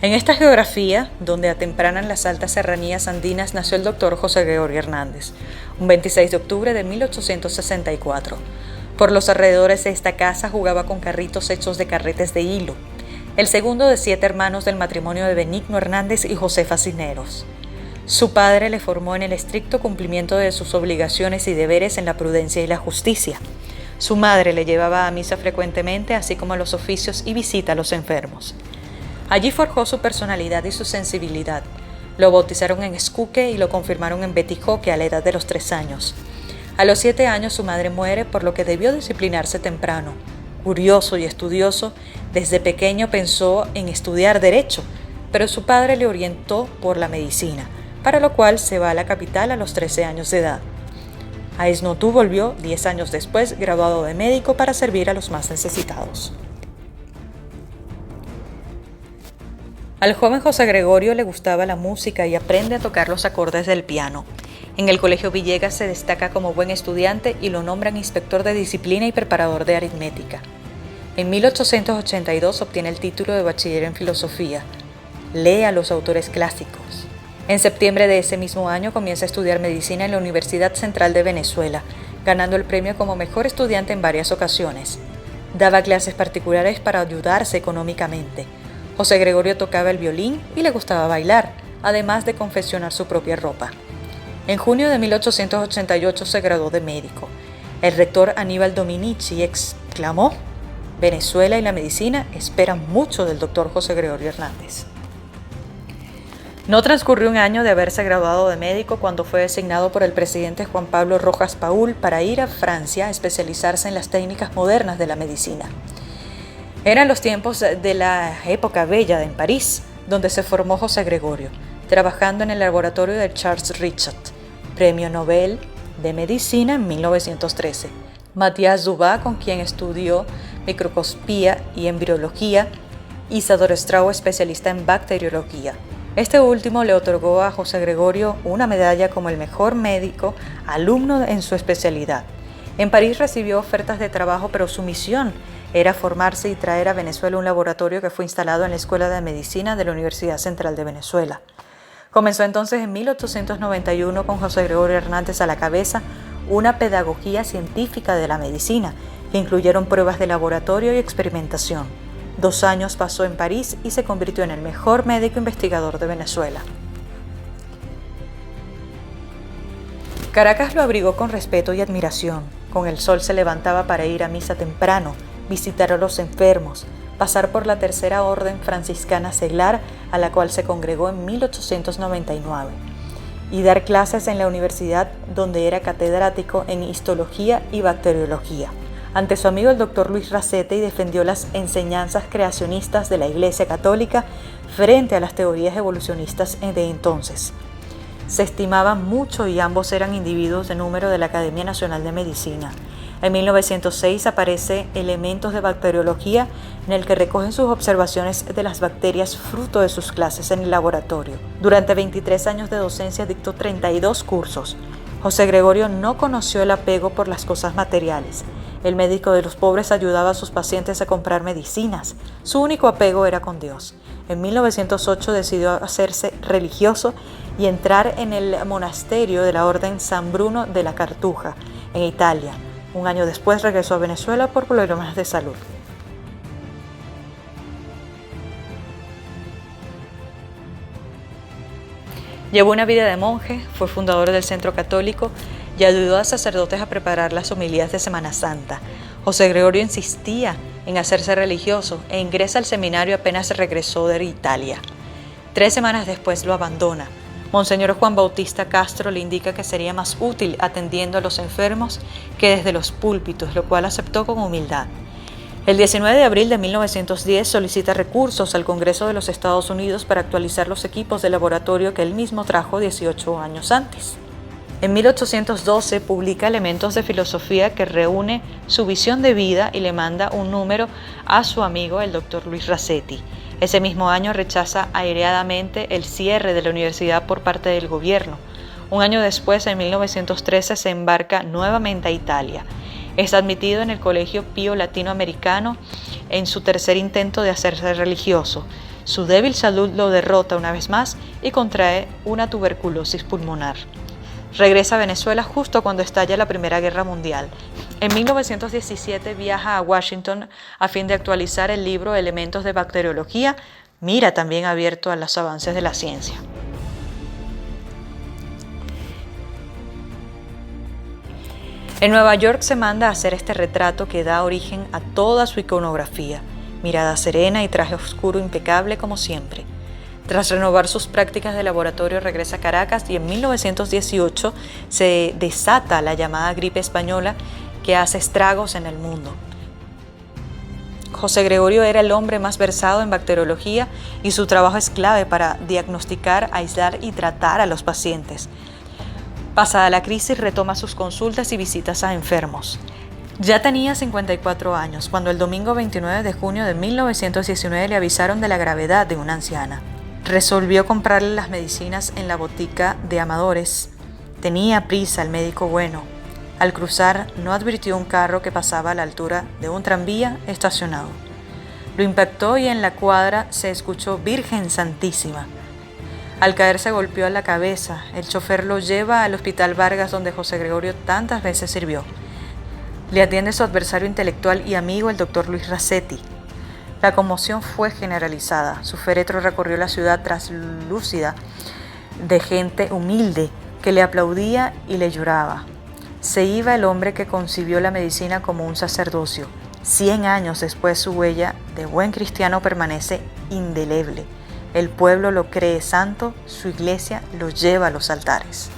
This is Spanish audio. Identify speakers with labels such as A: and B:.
A: En esta geografía, donde atempranan las altas serranías andinas, nació el doctor José Gregorio Hernández, un 26 de octubre de 1864. Por los alrededores de esta casa jugaba con carritos hechos de carretes de hilo, el segundo de 7 hermanos del matrimonio de Benigno Hernández y Josefa Cisneros. Su padre le formó en el estricto cumplimiento de sus obligaciones y deberes en la prudencia y la justicia. Su madre le llevaba a misa frecuentemente, así como a los oficios y visita a los enfermos. Allí forjó su personalidad y su sensibilidad. Lo bautizaron en Escuque y lo confirmaron en Betijoque a la edad de los 3 años. A los 7 años su madre muere, por lo que debió disciplinarse temprano. Curioso y estudioso, desde pequeño pensó en estudiar Derecho, pero su padre le orientó por la medicina, para lo cual se va a la capital a los 13 años de edad. A Esnotú volvió 10 años después, graduado de médico, para servir a los más necesitados. Al joven José Gregorio le gustaba la música y aprende a tocar los acordes del piano. En el Colegio Villegas se destaca como buen estudiante y lo nombran inspector de disciplina y preparador de aritmética. En 1882 obtiene el título de bachiller en filosofía. Lee a los autores clásicos. En septiembre de ese mismo año comienza a estudiar medicina en la Universidad Central de Venezuela, ganando el premio como mejor estudiante en varias ocasiones. Daba clases particulares para ayudarse económicamente. José Gregorio tocaba el violín y le gustaba bailar, además de confeccionar su propia ropa. En junio de 1888 se graduó de médico. El rector Aníbal Dominici exclamó: «Venezuela y la medicina esperan mucho del doctor José Gregorio Hernández». No transcurrió un año de haberse graduado de médico cuando fue designado por el presidente Juan Pablo Rojas Paul para ir a Francia a especializarse en las técnicas modernas de la medicina. Eran los tiempos de la época bella en París, donde se formó José Gregorio, trabajando en el laboratorio de Charles Richet, Premio Nobel de Medicina en 1913. Mathias Zuba, con quien estudió microscopía y embriología, Isadora Straub, especialista en bacteriología. Este último le otorgó a José Gregorio una medalla como el mejor médico alumno en su especialidad. En París recibió ofertas de trabajo, pero su misión era formarse y traer a Venezuela un laboratorio que fue instalado en la Escuela de Medicina de la Universidad Central de Venezuela. Comenzó entonces en 1891 con José Gregorio Hernández a la cabeza una pedagogía científica de la medicina, que incluyeron pruebas de laboratorio y experimentación. 2 años pasó en París y se convirtió en el mejor médico investigador de Venezuela. Caracas lo abrigó con respeto y admiración. Con el sol se levantaba para ir a misa temprano, visitar a los enfermos, pasar por la Tercera Orden Franciscana Seglar, a la cual se congregó en 1899, y dar clases en la universidad, donde era catedrático en histología y bacteriología. Ante su amigo el doctor Luis Racetti defendió las enseñanzas creacionistas de la Iglesia Católica frente a las teorías evolucionistas de entonces. Se estimaban mucho y ambos eran individuos de número de la Academia Nacional de Medicina. En 1906 aparece Elementos de Bacteriología, en el que recogen sus observaciones de las bacterias fruto de sus clases en el laboratorio. Durante 23 años de docencia dictó 32 cursos. José Gregorio no conoció el apego por las cosas materiales. El médico de los pobres ayudaba a sus pacientes a comprar medicinas. Su único apego era con Dios. En 1908 decidió hacerse religioso y entrar en el monasterio de la Orden San Bruno de la Cartuja, en Italia. Un año después regresó a Venezuela por problemas de salud. Llevó una vida de monje, fue fundador del Centro Católico y ayudó a sacerdotes a preparar las homilías de Semana Santa. José Gregorio insistía en hacerse religioso e ingresa al seminario apenas regresó de Italia. 3 semanas después lo abandona. Monseñor Juan Bautista Castro le indica que sería más útil atendiendo a los enfermos que desde los púlpitos, lo cual aceptó con humildad. El 19 de abril de 1910 solicita recursos al Congreso de los Estados Unidos para actualizar los equipos de laboratorio que él mismo trajo 18 años antes. En 1812 publica Elementos de Filosofía, que reúne su visión de vida y le manda un número a su amigo el doctor Luis Racetti. Ese mismo año rechaza aireadamente el cierre de la universidad por parte del gobierno. Un año después, en 1913, se embarca nuevamente a Italia. Es admitido en el Colegio Pío Latinoamericano en su tercer intento de hacerse religioso. Su débil salud lo derrota una vez más y contrae una tuberculosis pulmonar. Regresa a Venezuela justo cuando estalla la Primera Guerra Mundial. En 1917 viaja a Washington a fin de actualizar el libro Elementos de Bacteriología, mira también abierto a los avances de la ciencia. En Nueva York se manda a hacer este retrato que da origen a toda su iconografía, mirada serena y traje oscuro impecable como siempre. Tras renovar sus prácticas de laboratorio regresa a Caracas y en 1918 se desata la llamada gripe española que hace estragos en el mundo. José Gregorio era el hombre más versado en bacteriología y su trabajo es clave para diagnosticar, aislar y tratar a los pacientes. Pasada la crisis retoma sus consultas y visitas a enfermos. Ya tenía 54 años cuando el domingo 29 de junio de 1919 le avisaron de la gravedad de una anciana. Resolvió comprarle las medicinas en la botica de Amadores. Tenía prisa el médico bueno. Al cruzar no advirtió un carro que pasaba a la altura de un tranvía estacionado. Lo impactó y en la cuadra se escuchó Virgen Santísima. Al caer se golpeó a la cabeza. El chofer lo lleva al Hospital Vargas donde José Gregorio tantas veces sirvió. Le atiende su adversario intelectual y amigo el doctor Luis Racetti. La conmoción fue generalizada. Su féretro recorrió la ciudad traslúcida de gente humilde que le aplaudía y le lloraba. Se iba el hombre que concibió la medicina como un sacerdocio. 100 años después su huella de buen cristiano permanece indeleble. El pueblo lo cree santo, su iglesia lo lleva a los altares.